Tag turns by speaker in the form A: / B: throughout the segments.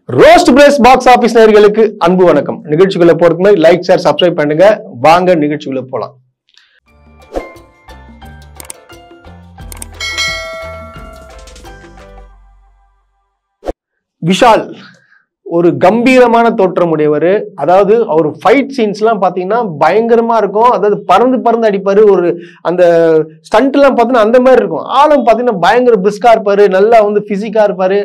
A: Roast press box office நேயர்களுக்கு அன்பு வணக்கம். நிகழ்ச்சிக்குள்ள போறதுக்கு முன்னாடி லைக் ஷேர் சப்ஸ்கிரைப் பண்ணுங்க. வாங்க நிகழ்ச்சிக்குள்ள போலாம். விஷால் ஒரு கம்பீரமான தோற்றம் உடையவர். அதாவது அவர் ஃபைட் சீன்ஸ் எல்லாம் பாத்தீங்கன்னா பயங்கரமா இருக்கும். அதாவது பறந்து பறந்து அடிப்பாரு. ஒரு அந்த ஸ்டண்ட் எல்லாம் பாத்தீங்கன்னா அந்த மாதிரி இருக்கும். ஆளும் பாத்தீங்கன்னா பயங்கர பிரிஸ்கா இருப்பாரு. நல்லா வந்து பிசிக்கா இருப்பாரு.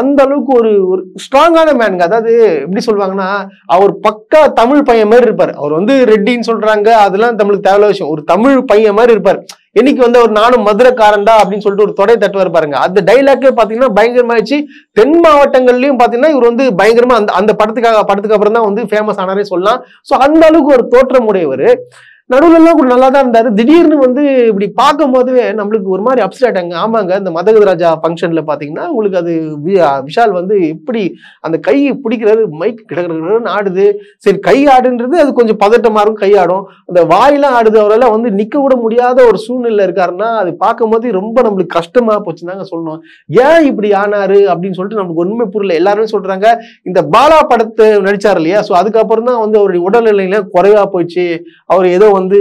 A: அந்த அளவுக்கு ஒரு ஸ்ட்ராங்கான மேனுங்க. அதாவது எப்படி சொல்லுவாங்கன்னா, அவர் பக்கா தமிழ் பையன் மாதிரி இருப்பாரு. அவர் வந்து ரெட்டின்னு சொல்றாங்க, அதெல்லாம் தமிழுக்கு தேவையான விஷயம். ஒரு தமிழ் பையன் மாதிரி இருப்பாரு. என்னைக்கு வந்து ஒரு நானும் மதுரைக்காரன்டா அப்படின்னு சொல்லிட்டு ஒரு தொடை தட்டுவார் பாருங்க. அந்த டைலாக்கே பாத்தீங்கன்னா பயங்கரமாயிடுச்சு. தென் மாவட்டங்கள்லயும் பாத்தீங்கன்னா இவர் வந்து பயங்கரமா அந்த படத்துக்கு அப்புறம் தான் வந்து ஃபேமஸ் ஆனாரே சொல்லலாம். சோ அந்த அளவுக்கு ஒரு தோற்றம் உடையவர். நடுவுல எல்லாம் கூட நல்லா தான் இருந்தாரு. திடீர்னு வந்து இப்படி பார்க்கும் போதுவே நம்மளுக்கு ஒரு மாதிரி அப்செட் ஆயிட்டாங்க. ஆமாங்க, இந்த மதகத ராஜா ஃபங்க்ஷன்ல பாத்தீங்கன்னா உங்களுக்கு அது விஷால் வந்து எப்படி அந்த கை பிடிக்கிறது, மைக் கிடக்குன்னு ஆடுது. சரி, கை ஆடுன்றது அது கொஞ்சம் பதட்டமா இருக்கும், கை ஆடும். அந்த வாயெல்லாம் ஆடுது. அவரெல்லாம் வந்து நிக்க கூட முடியாத ஒரு சூழ்நிலை இருக்காருன்னா அது பார்க்கும் போது ரொம்ப நம்மளுக்கு கஷ்டமா போச்சுன்னு தாங்க சொல்லணும். ஏன் இப்படி ஆனாரு அப்படின்னு சொல்லிட்டு நமக்கு ஒண்ணுமே புரியல. எல்லாருமே சொல்றாங்க இந்த பாலா படத்தை நடிச்சாரு இல்லையா, சோ அதுக்கப்புறம் தான் வந்து அவருடைய உடல்நிலையில குறைவா போயிடுச்சு, அவர் ஏதோ வந்து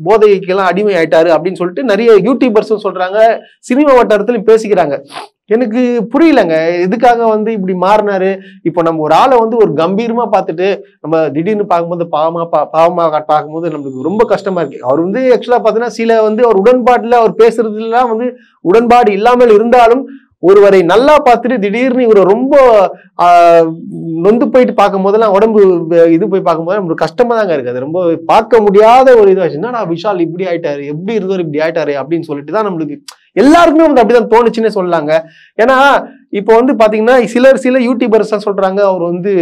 A: போதைக்கெல்லாம் அடிமை ஆயிட்டாரு அப்படின்னு சொல்லிட்டு நிறைய யூடியூபர்ஸும் சொல்றாங்க, சினிமா வட்டாரத்திலும் பேசிக்கிறாங்க. எனக்கு புரியலங்க எதுக்காக வந்து இப்படி மாறினாரு. இப்போ நம்ம ஒரு ஆளை வந்து ஒரு கம்பீரமா பார்த்துட்டு நம்ம திடீர்னு பார்க்கும்போது பாவமா பார்க்கும்போது நம்மளுக்கு ரொம்ப கஷ்டமா இருக்கு. அவர் வந்து ஆக்சுவலா பார்த்தீங்கன்னா சில வந்து அவர் உடன்பாடுல அவர் பேசுறதுலாம் வந்து உடன்பாடு இல்லாமல் இருந்தாலும் ஒருவரை நல்லா பார்த்துட்டு திடீர்னு இவரை ரொம்ப நொந்து போயிட்டு பார்க்கும் போதெல்லாம் உடம்பு இது போய் பார்க்கும்போது நம்மளுக்கு கஷ்டமா தாங்க இருக்கு. அது ரொம்ப பார்க்க முடியாத ஒரு இதுவாச்சு. என்னடா விஷால் இப்படி ஆயிட்டாரு, எப்படி இருந்தவர் இப்படி ஆயிட்டாரு அப்படின்னு சொல்லிட்டு தான் நம்மளுக்கு எல்லாருக்குமே வந்து அப்படிதான் தோணுச்சுன்னே சொல்லலாங்க. ஏன்னா இப்போ வந்து பாத்தீங்கன்னா சில யூடியூபர்ஸ் தான் சொல்றாங்க அவர் வந்து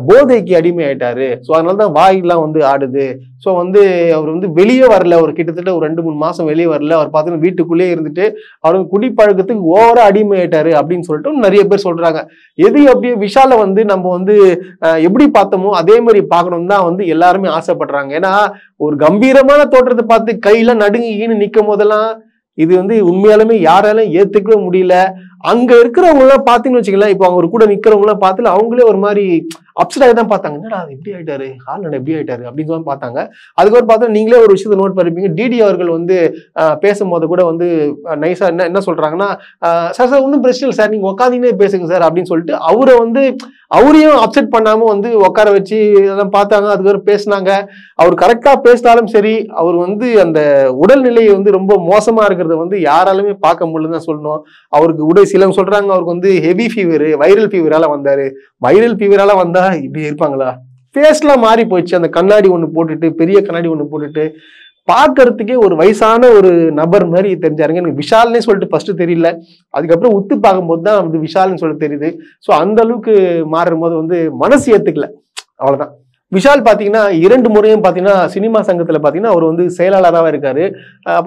A: போதைக்கு அடிமை ஆயிட்டாரு, ஸோ அதனாலதான் வாயெல்லாம் வந்து ஆடுது. ஸோ வந்து அவர் வந்து வெளியே வரல, ஒரு கிட்டத்தட்ட ஒரு 2-3 மாசம் வெளியே வரல. அவர் பார்த்தீங்கன்னா வீட்டுக்குள்ளேயே இருந்துட்டு அவருக்கு குடிப்பழக்கத்துக்கு ஓவரா அடிமை ஆயிட்டாரு அப்படின்னு சொல்லிட்டு நிறைய பேர் சொல்றாங்க. எது அப்படியே விஷால வந்து நம்ம வந்து எப்படி பார்த்தோமோ அதே மாதிரி பார்க்கணும் தான் வந்து எல்லாருமே ஆசைப்படுறாங்க. ஏன்னா ஒரு கம்பீரமான தோற்றத்தை பார்த்து கையில நடுங்கின்னு நிற்கும் போதெல்லாம் இது வந்து உண்மையாலுமே யாராலும் ஏத்துக்கவே முடியல. அங்க இருக்கிறவங்க எல்லாம் பாத்தீங்கன்னு வச்சுக்கலாம், இப்போ அவங்க கூட நிக்கிறவங்க எல்லாம் பார்த்துல அவங்களே ஒரு மாதிரி அப்செட் ஆகி தான் பார்த்தாங்க. என்னடா அது எப்படி ஆயிட்டாரு, ஹால் எப்படி ஆயிட்டாரு அப்படின்னு தான் பார்த்தாங்க. அதுக்கப்புறம் பார்த்தா நீங்களே ஒரு விஷயத்த நோட் பண்ணிருப்பீங்க. டிடி அவர்கள் வந்து பேசும்போது கூட வந்து நைஸா என்ன சொல்றாங்கன்னா, சார் ஒன்றும் பிரச்சனை இல்லை சார், நீங்க உட்காந்தீங்கன்னே பேசுங்க சார் அப்படின்னு சொல்லிட்டு அவரை வந்து அவரையும் அப்செட் பண்ணாம வந்து உட்கார வச்சு இதெல்லாம் பார்த்தாங்க. அதுக்கப்புறம் பேசினாங்க. அவர் கரெக்டா பேசினாலும் சரி, அவர் வந்து அந்த உடல்நிலை வந்து ரொம்ப மோசமா இருக்கிறத வந்து யாராலுமே பார்க்க முடியலன்னு தான் சொல்லணும். அவருக்கு சிலவங்க சொல்றாங்க அவருக்கு வந்து ஹெவி ஃபீவர், வைரல் ஃபீவரால வந்தாரு. வைரல் ஃபீவரால வந்தா இப்படி இருப்பாங்களா? ஃபேஸ்லாம் மாறி போயிடுச்சு. அந்த கண்ணாடி ஒண்ணு போட்டுட்டு, பெரிய கண்ணாடி ஒண்ணு போட்டுட்டு பாக்குறதுக்கே ஒரு வயசான ஒரு நபர் மாதிரி தெரிஞ்சாருங்க. எனக்கு விஷால்னே சொல்லிட்டு ஃபர்ஸ்ட் தெரியல, அதுக்கப்புறம் உத்து பார்க்கும்போது தான் வந்து விஷால்னு சொல்லிட்டு தெரியுது. ஸோ அந்த அளவுக்கு மாறும் போது வந்து மனசு ஏத்துக்கல, அவ்வளவுதான். விஷால் பாத்தீங்கன்னா 2 முறையும் பாத்தீங்கன்னா சினிமா சங்கத்துல பாத்தீங்கன்னா அவர் வந்து செயலாளராக இருக்காரு.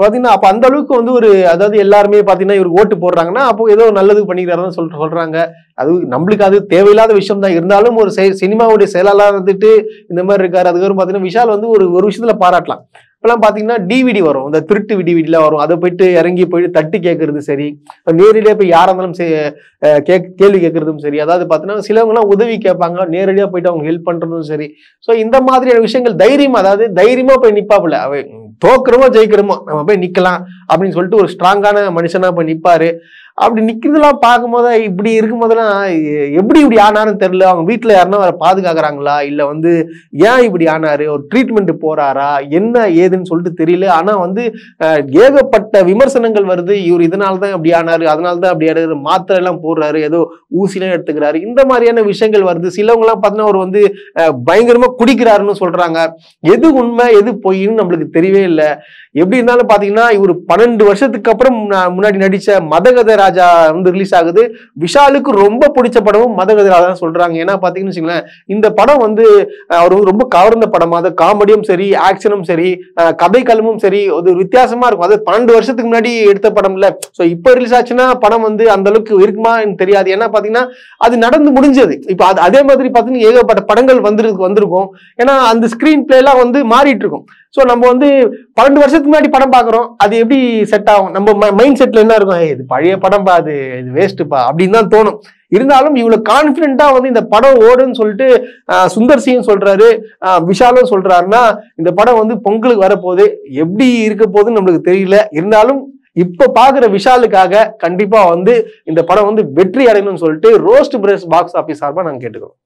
A: பாத்தீங்கன்னா அப்ப அந்த அளவுக்கு வந்து ஒரு அதாவது எல்லாருமே பாத்தீங்கன்னா இவருக்கு ஓட்டு போடுறாங்கன்னா அப்போ ஏதோ நல்லது பண்ணிக்கிறாருன்னு சொல்றாங்க. அது நம்மளுக்கு அது தேவையில்லாத விஷயம் தான். இருந்தாலும் ஒரு சினிமாவுடைய செயலாளராக இருந்துட்டு இந்த மாதிரி இருக்காரு. அதுக்கப்புறம் பாத்தீங்கன்னா விஷால் வந்து ஒரு விஷயத்துல பாராட்டலாம். இப்பெல்லாம் பாத்தீங்கன்னா டிவிடி வரும், இந்த திருட்டு டிவிடிலாம் வரும். அதை போயிட்டு இறங்கி போயிட்டு தட்டு கேட்கறது சரி, நேரடியா போய் யாரா இருந்தாலும் கேள்வி கேட்கறதும் சரி. அதாவது பாத்தீங்கன்னா சிலவங்க எல்லாம் உதவி கேட்பாங்க, நேரடியா போயிட்டு அவங்க ஹெல்ப் பண்றதும் சரி. சோ இந்த மாதிரியான விஷயங்கள் அதாவது தைரியமா போய் நிப்பாப்புல. அவ தோக்குறோமோ ஜெயிக்கிறோமோ நம்ம போய் நிக்கலாம் அப்படின்னு சொல்லிட்டு ஒரு ஸ்ட்ராங்கான மனுஷனா போய் நிப்பாரு. அப்படி நிக்கிறதெல்லாம் பார்க்கும் போது இப்படி இருக்கும் போதெல்லாம் எப்படி இப்படி ஆனாருன்னு தெரியல. அவங்க வீட்டுல யாருன்னா அவரை பாதுகாக்கிறாங்களா, இல்ல வந்து ஏன் இப்படி ஆனாரு, ஒரு ட்ரீட்மெண்ட் போறாரா, என்ன ஏதுன்னு சொல்லிட்டு தெரியல. ஆனா வந்து ஏகப்பட்ட விமர்சனங்கள் வருது. இவர் இதனாலதான் அப்படி ஆனாரு, அதனாலதான் அப்படி ஆனாரு, மாத்திரை எல்லாம் போடுறாரு, ஏதோ ஊசிலாம் எடுத்துக்கிறாரு, இந்த மாதிரியான விஷயங்கள் வருது. சிலவங்க எல்லாம் பார்த்தீங்கன்னா அவர் வந்து பயங்கரமா குடிக்கிறாருன்னு சொல்றாங்க. எது உண்மை எது பொய்ன்னு நம்மளுக்கு தெரியவே இல்லை. எப்படி இருந்தாலும் பாத்தீங்கன்னா இவர் 12 வருஷத்துக்கு அப்புறம் முன்னாடி நடிச்ச மதகத ராஜா வந்து ரிலீஸ் ஆகுது. விஷாலுக்கு ரொம்ப பிடிச்ச படமும் மதகத ராஜா சொல்றாங்க. ஏன்னா பாத்தீங்கன்னு வச்சுங்களேன், இந்த படம் வந்து அவர் வந்து ரொம்ப கவர்ந்த படமா, அது காமெடியும் சரி, ஆக்ஷனும் சரி, கதை களமும் சரி, ஒரு வித்தியாசமா இருக்கும். அது 12 வருஷத்துக்கு முன்னாடி எடுத்த படம் இல்ல. சோ இப்ப ரிலீஸ் ஆச்சுன்னா படம் வந்து அந்த அளவுக்கு இருக்குமா தெரியாது. ஏன்னா பாத்தீங்கன்னா அது நடந்து முடிஞ்சது. இப்ப அதே மாதிரி பாத்தீங்கன்னா ஏகப்பட்ட படங்கள் வந்திருக்கும். ஏன்னா அந்த ஸ்கிரீன் பிளே எல்லாம் வந்து மாறிட்டு இருக்கும். சோ நம்ம வந்து 12 வருஷத்துக்கு முன்னாடி படம் பாக்குறோம், அது எப்படி செட் ஆகும்? நம்ம மைண்ட் செட்ல என்ன இருக்கும், இது பழைய படம் பா, இது வேஸ்ட்பா அப்படின்னு தான் தோணும். இருந்தாலும் இவ்வளவு கான்பிடென்ட்டா வந்து இந்த படம் ஓடுன்னு சொல்லிட்டு சுந்தர் சியும் சொல்றாரு, விஷாலும் சொல்றாருன்னா இந்த படம் வந்து பொங்கலுக்கு வரப்போகுது. எப்படி இருக்க போகுதுன்னு நம்மளுக்கு தெரியல. இருந்தாலும் இப்ப பாக்குற விஷாலுக்காக கண்டிப்பா வந்து இந்த படம் வந்து வெற்றி அடையணும்னு சொல்லிட்டு ரோஸ்ட் பிரஸ் பாக்ஸ் ஆபீஸ் சார்பா நாங்க கேட்டுக்கிறோம்.